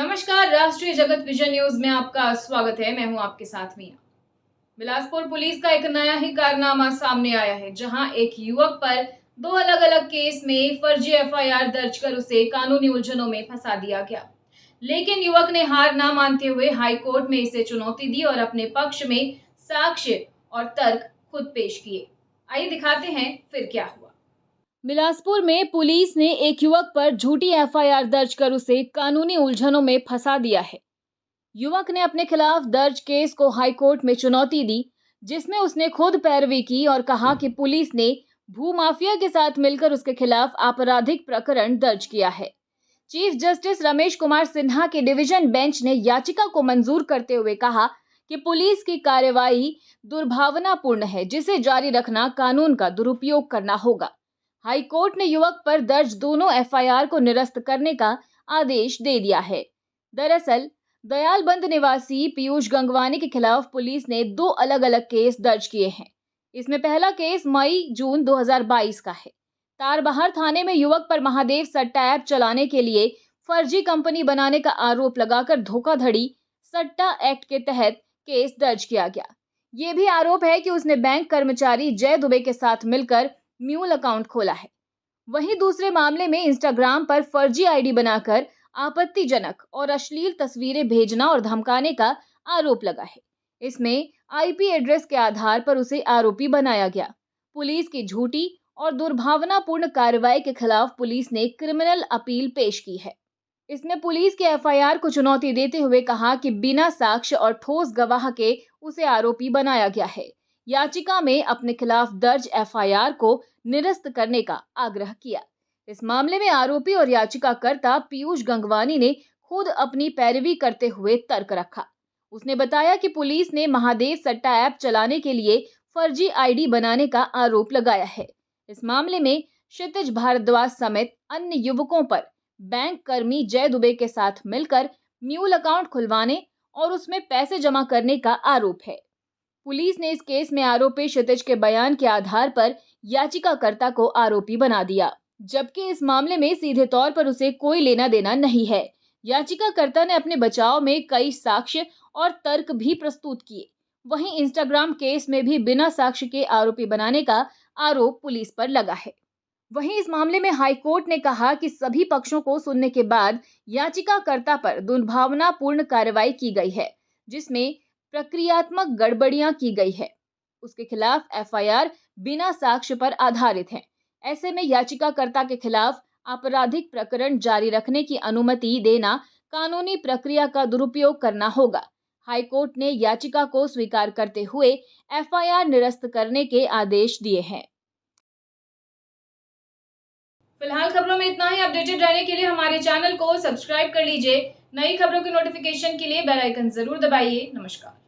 नमस्कार, राष्ट्रीय जगत विजन न्यूज में आपका स्वागत है। मैं हूं आपके साथ मिया। बिलासपुर पुलिस का एक नया ही कारनामा सामने आया है, जहां एक युवक पर दो अलग अलग केस में फर्जी एफआईआर दर्ज कर उसे कानूनी उलझनों में फंसा दिया गया। लेकिन युवक ने हार ना मानते हुए हाई कोर्ट में इसे चुनौती दी और अपने पक्ष में साक्ष्य और तर्क खुद पेश किए। आइए दिखाते हैं फिर क्या हुआ। बिलासपुर में पुलिस ने एक युवक पर झूठी एफआईआर दर्ज कर उसे कानूनी उलझनों में फंसा दिया है। युवक ने अपने खिलाफ दर्ज केस को हाईकोर्ट में चुनौती दी, जिसमें उसने खुद पैरवी की और कहा कि पुलिस ने भूमाफिया के साथ मिलकर उसके खिलाफ आपराधिक प्रकरण दर्ज किया है। चीफ जस्टिस रमेश कुमार सिन्हा के डिवीजन बेंच ने याचिका को मंजूर करते हुए कहा कि पुलिस की कार्यवाही दुर्भावनापूर्ण है, जिसे जारी रखना कानून का दुरुपयोग करना होगा। हाईकोर्ट ने युवक पर दर्ज दोनों एफआईआर को निरस्त करने का आदेश दे दिया है। दरअसल दयालबंद निवासी पीयूष गंगवानी के खिलाफ पुलिस ने दो अलग अलग केस दर्ज किए हैं। इसमें पहला केस मई-जून 2022 का है। तारबहार थाने में युवक पर महादेव सट्टा ऐप चलाने के लिए फर्जी कंपनी बनाने का आरोप लगाकर धोखाधड़ी सट्टा एक्ट के तहत केस दर्ज किया गया। ये भी आरोप है कि उसने बैंक कर्मचारी जय दुबे के साथ मिलकर म्यूल अकाउंट खोला है। वहीं दूसरे मामले में इंस्टाग्राम पर फर्जी आईडी बनाकर आपत्तिजनक और अश्लील तस्वीरें भेजना और धमकाने का आरोप लगा है। इसमें आईपी एड्रेस के आधार पर उसे आरोपी बनाया गया। पुलिस की झूठी और दुर्भावनापूर्ण कार्रवाई के खिलाफ पुलिस ने क्रिमिनल अपील पेश की है। इसमें पुलिस के एफआईआर को चुनौती देते हुए कहा कि बिना साक्ष्य और ठोस गवाह के उसे आरोपी बनाया गया है। याचिका में अपने खिलाफ दर्ज एफआईआर को निरस्त करने का आग्रह किया। इस मामले में आरोपी और याचिकाकर्ता पीयूष गंगवानी ने खुद अपनी पैरवी करते हुए तर्क रखा। उसने बताया कि पुलिस ने महादेव सट्टा ऐप चलाने के लिए फर्जी आईडी बनाने का आरोप लगाया है। इस मामले में क्षितिज भारद्वाज समेत अन्य युवकों पर बैंक कर्मी जय दुबे के साथ मिलकर म्यूल अकाउंट खुलवाने और उसमें पैसे जमा करने का आरोप है। पुलिस ने इस केस में आरोपी क्षितिज के बयान के आधार पर याचिकाकर्ता को आरोपी बना दिया, जबकि इस मामले में सीधे तौर पर उसे कोई लेना देना नहीं है। याचिकाकर्ता ने अपने बचाव में कई साक्ष्य और तर्क भी प्रस्तुत किए। वहीं इंस्टाग्राम केस में भी बिना साक्ष्य के आरोपी बनाने का आरोप पुलिस पर लगा है। वहीं इस मामले में हाईकोर्ट ने कहा कि सभी पक्षों को सुनने के बाद याचिकाकर्ता पर दुर्भावनापूर्ण कार्रवाई की गई है, जिसमें प्रक्रियात्मक गड़बड़ियां की गई है। उसके खिलाफ एफआईआर बिना साक्ष्य पर आधारित है। ऐसे में याचिकाकर्ता के खिलाफ आपराधिक प्रकरण जारी रखने की अनुमति देना कानूनी प्रक्रिया का दुरुपयोग करना होगा। हाईकोर्ट ने याचिका को स्वीकार करते हुए एफआईआर निरस्त करने के आदेश दिए हैं। फिलहाल खबरों में इतना ही। अपडेटेड रहने के लिए हमारे चैनल को सब्सक्राइब कर लीजिए। नई खबरों की नोटिफिकेशन के लिए बेल आइकन जरूर दबाइए। नमस्कार।